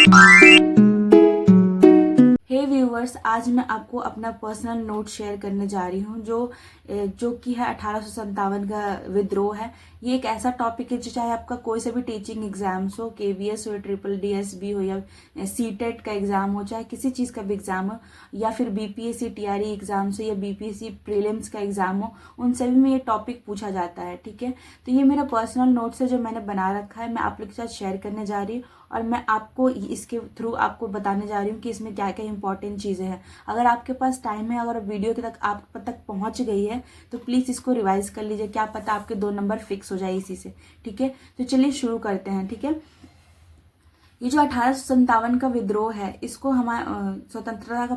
हे viewers, आज मैं आपको अपना पर्सनल नोट शेयर करने जा रही हूँ जो कि है 1857 का विद्रोह है। ये एक ऐसा टॉपिक है जो चाहे आपका कोई सा भी टीचिंग एग्जाम्स हो, केवीएस हो, ट्रिपल डीएसबी हो या सीटेट का एग्जाम हो, चाहे किसी चीज़ का भी एग्जाम हो या फिर बीपीएससी टीआरई एग्जाम्स हो या बीपीएससी प्रीलिम्स का एग्जाम हो, उन सभी में ये टॉपिक पूछा जाता है। ठीक है, तो ये मेरा पर्सनल नोट्स है जो मैंने बना रखा है, मैं आप लोग के साथ शेयर करने जा रही हूँ और मैं आपको इसके थ्रू आपको बताने जा रही हूँ कि इसमें क्या क्या इंपॉर्टेंट चीज़ें हैं। अगर आपके पास टाइम है, अगर वीडियो के तक आप तक पहुँच गई है तो प्लीज़ इसको रिवाइज कर लीजिए, क्या पता आपके 2 नंबर फिक्स हो जाए इसी से। ठीक है, तो चलिए शुरू करते हैं। ठीक है, ये जो 1857 का विद्रोह है, इसको हमारे स्वतंत्रता का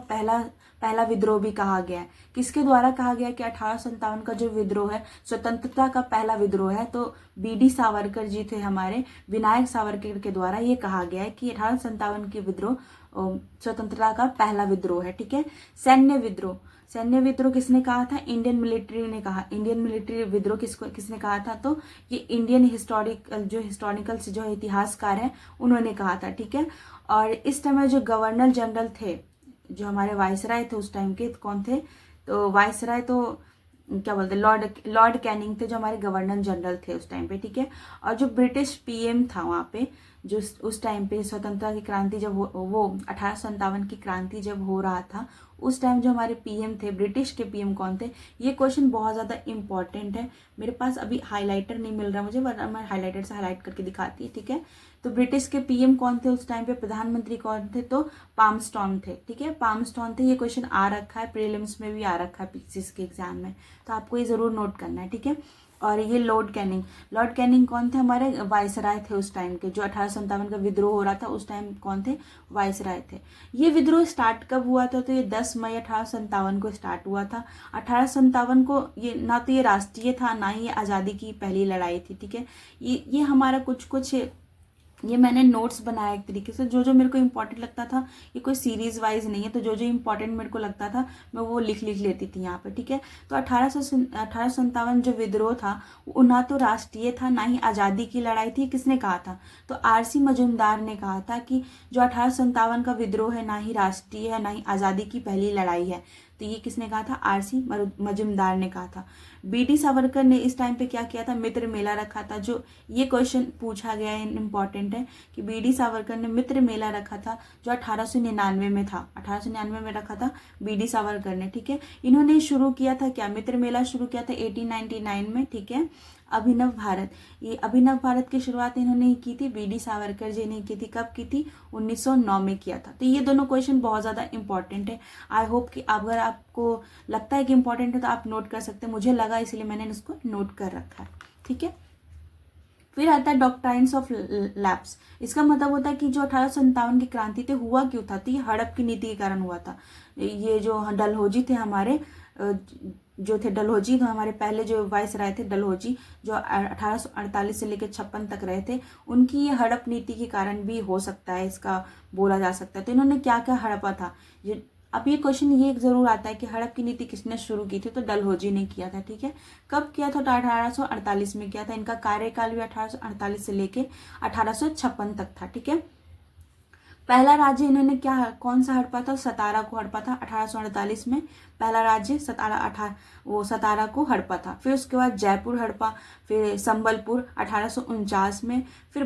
पहला विद्रोह भी कहा गया है। किसके द्वारा कहा गया कि 1857 का जो विद्रोह है स्वतंत्रता का पहला विद्रोह है? तो बीडी सावरकर जी थे हमारे, विनायक सावरकर के द्वारा ये कहा गया है कि 1857 की विद्रोह स्वतंत्रता का पहला विद्रोह है। ठीक है, सैन्य विद्रोह किसने कहा था? इंडियन मिलिट्री ने कहा। इंडियन मिलिट्री विद्रोह किसने कहा था? तो ये इंडियन हिस्टोरिकल जो इतिहासकार हैं उन्होंने कहा था। ठीक है, और इस समय जो गवर्नर जनरल थे, जो हमारे वायसराय थे उस टाइम के, कौन थे? तो वायसराय तो क्या बोलते, लॉर्ड कैनिंग थे, जो हमारे गवर्नर जनरल थे उस टाइम पे। ठीक है, और जो ब्रिटिश पीएम था वहाँ पे, जो उस टाइम पे स्वतंत्रता की क्रांति जब वो 1857 की क्रांति जब हो रहा था, उस टाइम जो हमारे पीएम थे, ब्रिटिश के पीएम कौन थे? ये क्वेश्चन बहुत ज़्यादा इंपॉर्टेंट है। मेरे पास अभी हाईलाइटर नहीं मिल रहा मुझे, वरना मैं हाईलाइटर से हाईलाइट करके दिखाती है। ठीक है, तो ब्रिटिश के पीएम कौन थे उस टाइम पे? प्रधानमंत्री कौन थे? तो पामस्टॉन थे। ठीक है, पामस्टॉन थे। ये क्वेश्चन आ रखा है, प्रीलिम्स में भी आ रखा है, पीसीएस के एग्जाम में, तो आपको ये जरूर नोट करना है। ठीक है, और ये लॉर्ड कैनिंग कौन थे? हमारे वायसराय थे उस टाइम के, जो 1857 का विद्रोह हो रहा था उस टाइम कौन थे? वायसराय थे। ये विद्रोह स्टार्ट कब हुआ था? तो ये 10 मई 1857 को स्टार्ट हुआ था। 1857 को ये ना तो ये राष्ट्रीय था, ना ही ये आज़ादी की पहली लड़ाई थी। ठीक है, ये हमारा कुछ ये मैंने नोट्स बनाया एक तरीके से, जो मेरे को इंपॉर्टेंट लगता था। ये कोई सीरीज वाइज नहीं है, तो जो इंपॉर्टेंट मेरे को लगता था मैं वो लिख लेती थी यहाँ पे। ठीक है, तो 1857 जो विद्रोह था वो ना तो राष्ट्रीय था, ना ही आज़ादी की लड़ाई थी। किसने कहा था? तो आरसी मजूमदार ने कहा था कि जो 1857 का विद्रोह है ना ही राष्ट्रीय है, ना ही आज़ादी की पहली लड़ाई है। तो ये किसने कहा था? आरसी मजूमदार ने कहा था। बीडी सावरकर ने इस टाइम पे क्या किया था? मित्र मेला रखा था। जो ये क्वेश्चन पूछा गया है, इंपॉर्टेंट है कि बीडी सावरकर ने मित्र मेला रखा था, जो 1899 में था। 1899 में रखा था बीडी सावरकर ने। ठीक है, इन्होंने शुरू किया था क्या? मित्र मेला शुरू किया था 1899 में। ठीक है, अभिनव भारत, ये अभिनव भारत की शुरुआत इन्होंने ही की थी, बीडी सावरकर जी ने की थी। कब की थी? 1909 में किया था। तो ये दोनों क्वेश्चन बहुत ज़्यादा इंपॉर्टेंट है। आई होप कि अगर आपको लगता है कि इंपॉर्टेंट है तो आप नोट कर सकते हैं। मुझे लगा इसलिए मैंने इसको नोट कर रखा है। ठीक है, फिर आता है डॉक्ट्राइन्स ऑफ लैप्स। इसका मतलब होता है कि जो 1857 की क्रांति थी, हुआ क्यों था? तो ये हड़प की नीति के कारण हुआ था। ये जो डलहौजी थे हमारे, जो थे डलहौजी, तो हमारे पहले जो वाइस राय थे डलहौजी, जो 1848 से लेकर 56 तक रहे थे, उनकी ये हड़प नीति के कारण भी हो सकता है, इसका बोला जा सकता है। तो इन्होंने क्या क्या हड़पा था? अब ये क्वेश्चन ये जरूर आता है कि हड़प की नीति किसने शुरू की थी? तो डलहौजी ने किया था। ठीक है, कब किया था? तो 1848 में किया था। इनका कार्यकाल भी 1848 से लेके 1856 तक था। ठीक है, पहला राज्य इन्होंने कौन सा हड़पा था? सतारा को हड़पा था 1848 में। पहला राज्य सतारा को हड़पा था। फिर उसके बाद जयपुर हड़पा, फिर संबलपुर 1849 में, फिर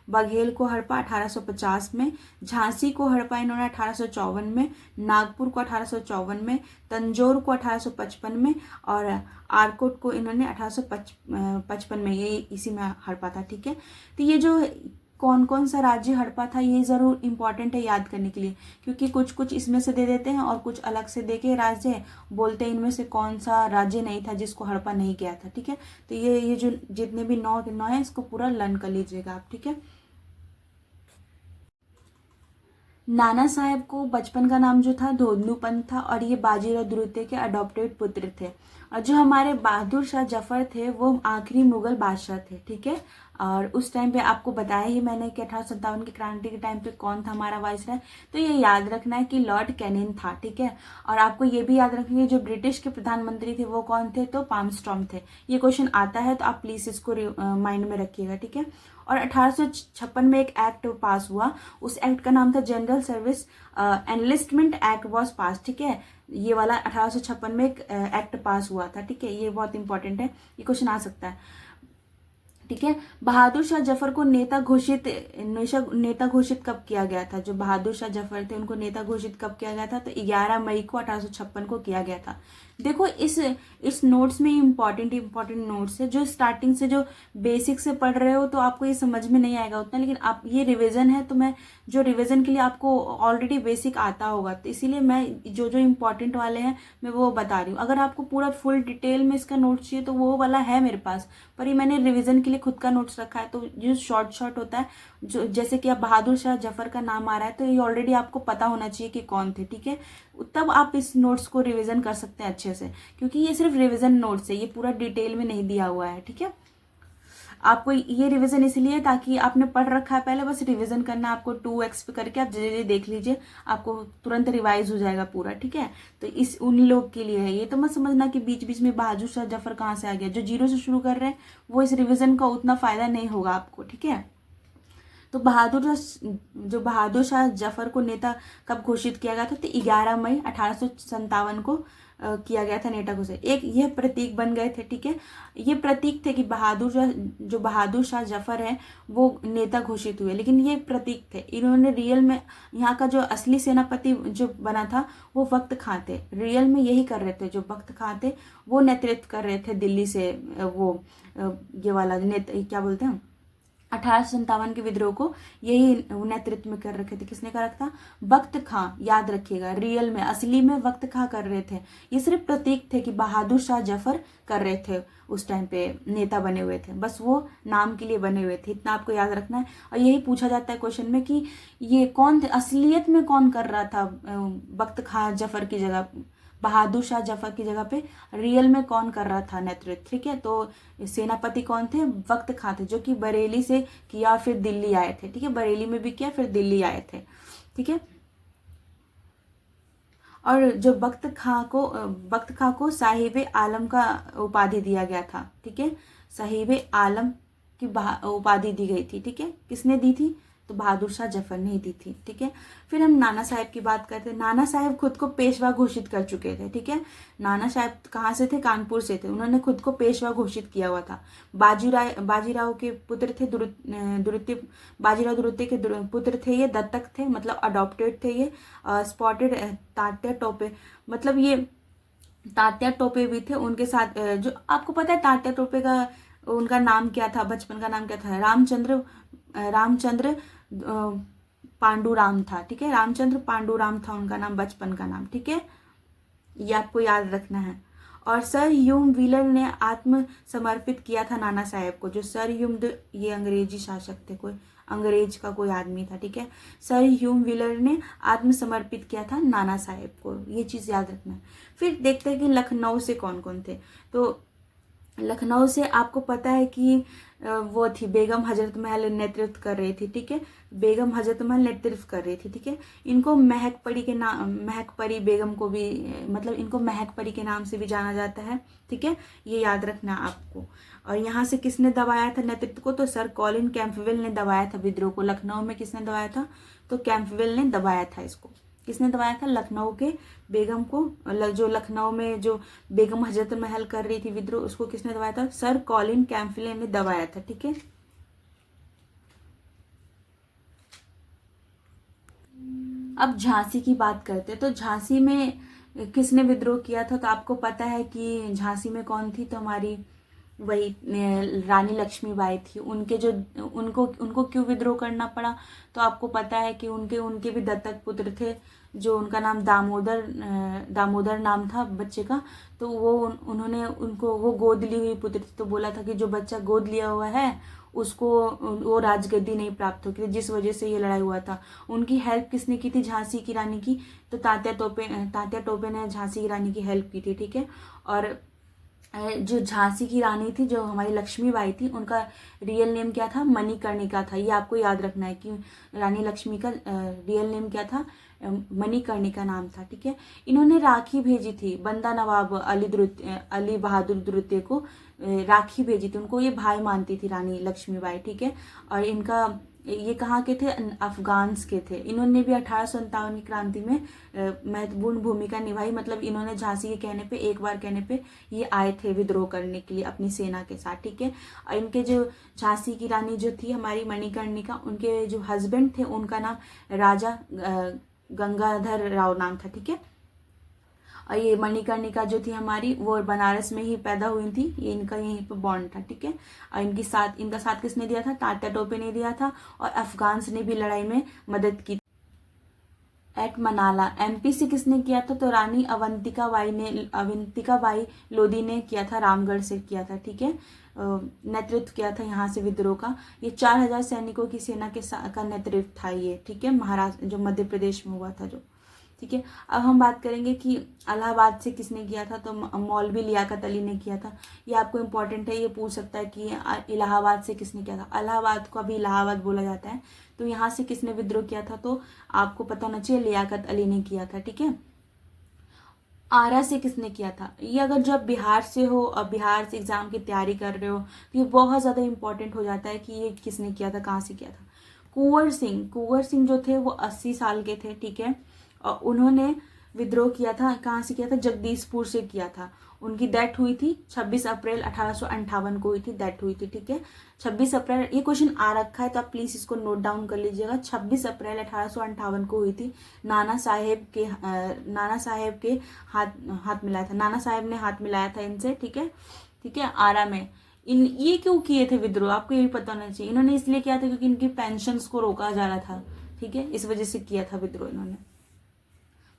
बघेल को हड़पा 1850 में, झांसी को हड़पा इन्होंने 1854 में, नागपुर को 1854 में, तंजौर को 1855 में, और आरकोट को इन्होंने 1855 में, ये इसी में हड़पा था। ठीक है, तो ये जो कौन कौन सा राज्य हड़पा था ये जरूर इंपॉर्टेंट है याद करने के लिए, क्योंकि कुछ इसमें से दे देते हैं और कुछ अलग से दे के राज्य बोलते हैं इनमें से कौन सा राज्य नहीं था जिसको हड़पा नहीं गया था। ठीक है, तो ये जो जितने भी नौ है इसको पूरा लर्न कर लीजिएगा आप। ठीक है, नाना साहेब को बचपन का नाम जो था धोंदूपंत था, और ये बाजीराव द्वितीय के अडॉप्टेड पुत्र थे। और जो हमारे बहादुर शाह जफर थे वो आखिरी मुगल बादशाह थे, ठीक है। और उस टाइम पे आपको बताया ही मैंने कि 1857 की क्रांति के टाइम पे कौन था हमारा वाइसराय, तो ये याद रखना है कि लॉर्ड कैनिंग था, ठीक है। और आपको ये भी याद रखेंगे जो ब्रिटिश के प्रधानमंत्री थे वो कौन थे, तो पामस्टॉर्म थे। ये क्वेश्चन आता है तो आप प्लीज इसको माइंड में रखिएगा, ठीक है। और 1856 में एक एक्ट पास हुआ, उस एक्ट का नाम था general service enlistment act was pass, ठीक है। ये वाला 1856 में एक एक्ट पास हुआ था, ठीक है। ये बहुत इंपॉर्टेंट है, ये क्वेश्चन आ सकता है, ठीक है। बहादुर शाह जफर को नेता घोषित कब किया गया था? जो बहादुर शाह जफर थे उनको नेता घोषित कब किया गया था? तो 11 मई को 1856 को किया गया था। देखो इस नोट्स में इंपॉर्टेंट नोट्स है, जो स्टार्टिंग से जो बेसिक से पढ़ रहे हो तो आपको ये समझ में नहीं आएगा उतना, लेकिन आप ये रिवीजन है तो मैं जो रिवीजन के लिए आपको ऑलरेडी बेसिक आता होगा, तो इसीलिए मैं जो इंपॉर्टेंट वाले हैं मैं वो बता रही हूँ। अगर आपको पूरा फुल डिटेल में इसका नोट्स चाहिए तो वो वाला है मेरे पास, पर ये मैंने रिवीजन के लिए खुद का नोट्स रखा है। तो जो शॉर्ट होता है, जो जैसे कि अब बहादुर शाह जफर का नाम आ रहा है तो ये ऑलरेडी आपको पता होना चाहिए कि कौन थे, ठीक है। तब आप इस नोट्स को रिवीजन कर सकते हैं अच्छे से, क्योंकि ये सिर्फ रिवीजन नोट्स है, ये पूरा डिटेल में नहीं दिया हुआ है, ठीक है। आपको ये रिवीजन इसलिए ताकि आपने पढ़ रखा है पहले, बस रिवीजन करना आपको 2x पे करके आप धीरे देख लीजिए, आपको तुरंत रिवाइज हो जाएगा पूरा, ठीक है। तो इस उन लोग के लिए है, ये तो मत समझना कि बीच बीच में बहादुर शाह जफर कहाँ से आ गया। जो 0 से शुरू कर रहे हैं वो इस रिवीजन का उतना फायदा नहीं होगा आपको, ठीक है। तो बहादुर शाह जफर को नेता कब घोषित किया गया था? तो 11 मई 1857 को किया गया था नेता घोषित। एक यह प्रतीक बन गए थे, ठीक है। ये प्रतीक थे कि बहादुर शाह जफर है वो नेता घोषित हुए, लेकिन ये प्रतीक थे। इन्होंने रियल में यहाँ का जो असली सेनापति जो बना था वो वक्त खां थे। रियल में यही कर रहे थे, जो वक्त खां थे वो नेतृत्व कर रहे थे दिल्ली से, वो ये वाला क्या बोलते हैं 1857 के विद्रोह को यही नेतृत्व में कर रखे थे। किसने कर रखा था? वक्त खां, याद रखिएगा। रियल में असली में वक्त खां कर रहे थे, ये सिर्फ प्रतीक थे कि बहादुर शाह जफर कर रहे थे, उस टाइम पे नेता बने हुए थे, बस वो नाम के लिए बने हुए थे, इतना आपको याद रखना है। और यही पूछा जाता है क्वेश्चन में कि ये कौन थे असलियत में, कौन कर रहा था वक्त खां जफर की जगह, बहादुर शाह जफर की जगह पे रियल में कौन कर रहा था नेतृत्व, ठीक है। तो सेनापति कौन थे? वक्त खां थे, जो कि बरेली से किया फिर दिल्ली आए थे, ठीक है। बरेली में भी किया फिर दिल्ली आए थे, ठीक है। और जो वक्त खां को साहिब आलम का उपाधि दिया गया था, ठीक है। साहिब आलम की उपाधि दी गई थी, ठीक है। किसने दी थी? तो बहादुर शाह जफर ने ही दी थी, ठीक है। फिर हम नाना साहब की बात करते हैं। नाना साहब खुद को पेशवा घोषित कर चुके थे, ठीक है। नाना साहब कहाँ से थे? कानपुर से थे। उन्होंने खुद को पेशवा घोषित किया हुआ था। बाजीराव के पुत्र थे, बाजीराव दुरुत्ते के पुत्र थे ये, दत्तक थे, मतलब अडॉप्टेड थे ये। स्पॉटेड तात्या टोपे, मतलब ये तात्या टोपे भी थे उनके साथ। जो आपको पता है तात्या टोपे का उनका नाम क्या था, बचपन का नाम क्या था? रामचंद्र पांडुराम था, ठीक है। रामचंद्र पांडुराम था उनका नाम, बचपन का नाम, ठीक है। ये आपको याद रखना है। और सर ह्यूम व्हीलर ने आत्मसमर्पित किया था नाना साहेब को। जो सर ह्यूम, ये अंग्रेजी शासक थे, कोई अंग्रेज का कोई आदमी था, ठीक है। सर ह्यूम व्हीलर ने आत्मसमर्पित किया था नाना साहेब को, ये चीज़ याद रखना है। फिर देखते हैं कि लखनऊ से कौन कौन थे। तो लखनऊ से आपको पता है कि वो थी बेगम हजरत महल नेतृत्व कर रही थी, ठीक है। बेगम हजरत महल नेतृत्व कर रही थी, ठीक है। इनको महक परी बेगम को भी, मतलब इनको महक परी के नाम से भी जाना जाता है, ठीक है। ये याद रखना आपको। और यहाँ से किसने दबाया था नेतृत्व को? तो सर कॉलिन कैंपबेल ने दबाया था विद्रोह को। लखनऊ में किसने दबाया था? तो कैंपबेल ने दबाया था इसको। किसने दबाया था? लखनऊ के बेगम को, जो लखनऊ में जो बेगम हजरत महल कर रही थी विद्रोह, उसको किसने दबाया था? सर कॉलिन कैंपबेल ने दबाया था, ठीक है। अब झांसी की बात करते हैं। तो झांसी में किसने विद्रोह किया था? तो आपको पता है कि झांसी में कौन थी? तो हमारी वही रानी लक्ष्मीबाई थी। उनको क्यों विद्रोह करना पड़ा? तो आपको पता है कि उनके भी दत्तक पुत्र थे, जो उनका नाम दामोदर नाम था बच्चे का। तो वो गोद ली हुई पुत्र थी। तो बोला था कि जो बच्चा गोद लिया हुआ है उसको वो राजगद्दी नहीं प्राप्त होगी, जिस वजह से ये लड़ाई हुआ था। उनकी हेल्प किसने की थी झांसी की रानी की? तो तात्या टोपे ने झांसी की रानी की हेल्प की थी, ठीक है। और जो झांसी की रानी थी, जो हमारी लक्ष्मीबाई थी, उनका रियल नेम क्या था? मणिकर्णिका था। ये आपको याद रखना है कि रानी लक्ष्मी का रियल नेम क्या था? मणिकर्णिका नाम था। ठीक है। इन्होंने राखी भेजी थी बंदा नवाब अली बहादुर द्वितीय को, राखी भेजी थी। उनको ये भाई मानती थी रानी लक्ष्मीबाई। ठीक है। और इनका ये कहाँ के थे? अफगान्स के थे। इन्होंने भी 1857 की क्रांति में महत्वपूर्ण भूमिका निभाई। मतलब इन्होंने झांसी के कहने पे, एक बार कहने पे ये आए थे विद्रोह करने के लिए अपनी सेना के साथ। ठीक है। और इनके जो झांसी की रानी जो थी हमारी मणिकर्णिका, उनके जो हस्बैंड थे उनका नाम राजा गंगाधर राव नाम था। ठीक है। और ये मणिकर्णिका जो थी हमारी, वो बनारस में ही पैदा हुई थी। ये इनका यहीं पर बॉन्ड था। ठीक है। और इनका साथ किसने दिया था? तात्या टोपे ने दिया था। और अफगान्स ने भी लड़ाई में मदद की। एट मनाला एमपी से किसने किया था? तो रानी अवंतिका बाई लोधी ने किया था, रामगढ़ से किया था। ठीक है। नेतृत्व किया था यहाँ से विद्रोह का। ये 4000 सैनिकों की सेना का नेतृत्व था ये। ठीक है। महाराष्ट्र जो मध्य प्रदेश में हुआ था जो। ठीक है। अब हम बात करेंगे कि इलाहाबाद से किसने किया था? तो मौलवी लियाकत अली ने किया था। ये आपको इम्पोर्टेंट है, ये पूछ सकता है कि इलाहाबाद से किसने किया था। इलाहाबाद को अभी इलाहाबाद बोला जाता है। तो यहाँ से किसने विद्रोह किया था? तो आपको पता होना चाहिए, लियाकत अली ने किया था। ठीक है। आरा से किसने किया था? ये अगर जब बिहार से हो और बिहार से एग्जाम की तैयारी कर रहे हो तो ये बहुत ज़्यादा इंपॉर्टेंट हो जाता है कि ये किसने किया था, कहाँ से किया था। कुंवर सिंह जो थे वो 80 साल के थे। ठीक है। और उन्होंने विद्रोह किया था, कहाँ से किया था? जगदीशपुर से किया था। उनकी डेथ हुई थी 26 अप्रैल 1858 को हुई थी, डेथ हुई थी। ठीक है। 26 अप्रैल, ये क्वेश्चन आ रखा है तो आप प्लीज़ इसको नोट डाउन कर लीजिएगा। 26 अप्रैल 1858 को हुई थी। नाना साहेब के हाथ मिलाया था। नाना साहेब ने हाथ मिलाया था इनसे। ठीक है। ठीक है। आरा में ये क्यों किए थे विद्रोह? आपको ये भी पता होना चाहिए। इन्होंने इसलिए किया था क्योंकि इनकी पेंशन्स को रोका जा रहा था। ठीक है। इस वजह से किया था विद्रोह इन्होंने।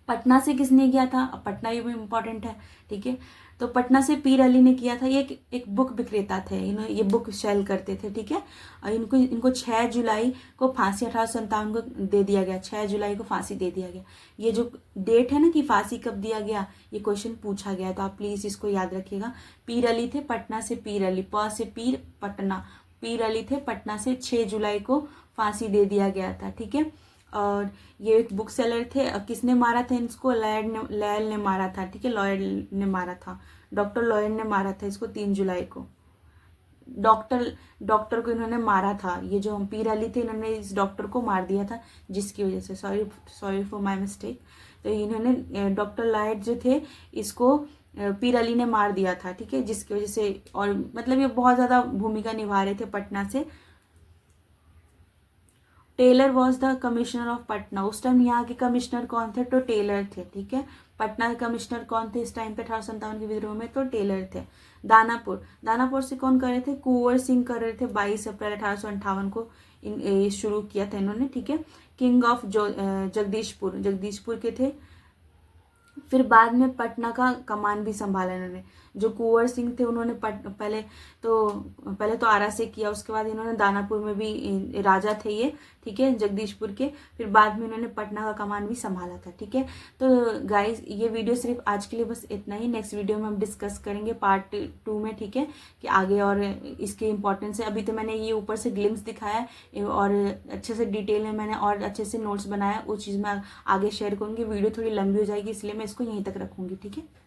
पटना से किसने किया था? अब पटना भी इंपॉर्टेंट है। ठीक है। तो पटना से पीर अली ने किया था। ये एक बुक विक्रेता थे, इन्होंने ये बुक सेल करते थे। ठीक है। और इनको 6 जुलाई को फांसी 1857 को दे दिया गया। 6 जुलाई को फांसी दे दिया गया। ये जो डेट है ना कि फांसी कब दिया गया, ये क्वेश्चन पूछा गया है, तो आप प्लीज इसको याद रखिएगा। पीर अली थे, पटना से पीर अली, प से पीर, पटना, पीर अली थे पटना से। 6 जुलाई को फांसी दे दिया गया था। ठीक है। और ये एक बुक सेलर थे। किसने मारा था इनको? लॉयल ने मारा था। ठीक है। लॉयल ने मारा था, डॉक्टर लॉयल ने मारा था इसको 3 जुलाई को। डॉक्टर को इन्होंने मारा था। ये जो पीर अली थे, इन्होंने इस डॉक्टर को मार दिया था, जिसकी वजह से, सॉरी फॉर माय मिस्टेक। तो इन्होंने डॉक्टर लॉयल जो थे, इसको पीर अली ने मार दिया था। ठीक है। जिसकी वजह से, और मतलब ये बहुत ज़्यादा भूमिका निभा रहे थे पटना से। Taylor was the commissioner of Patna. उस टाइम यहाँ के कमिश्नर कौन थे? तो टेलर थे। ठीक है। पटना के कमिश्नर कौन थे इस टाइम पे 1857 के विद्रोह में? तो टेलर थे। दानापुर से कौन कर रहे थे? कुंवर सिंह कर रहे थे। 22 अप्रैल 1858 को शुरू किया था इन्होंने। ठीक है। किंग ऑफ जगदीशपुर के थे। फिर बाद में पटना का कमान भी संभाला इन्होंने। जो कुंवर सिंह थे उन्होंने पहले तो आरा से किया, उसके बाद इन्होंने दानापुर में भी, राजा थे ये। ठीक है। जगदीशपुर के। फिर बाद में इन्होंने पटना का कमान भी संभाला था। ठीक है। तो गाइस, ये वीडियो सिर्फ आज के लिए बस इतना ही। नेक्स्ट वीडियो में हम डिस्कस करेंगे पार्ट 2 में। ठीक है। कि आगे और इसके इम्पोर्टेंस है। अभी तो मैंने ये ऊपर से ग्लिम्स दिखाया है, और अच्छे से डिटेल में मैंने और अच्छे से नोट्स बनाया, उस चीज़ में आगे शेयर करूँगी। वीडियो थोड़ी लंबी हो जाएगी, इसलिए मैं इसको यहीं तक रखूँगी। ठीक है।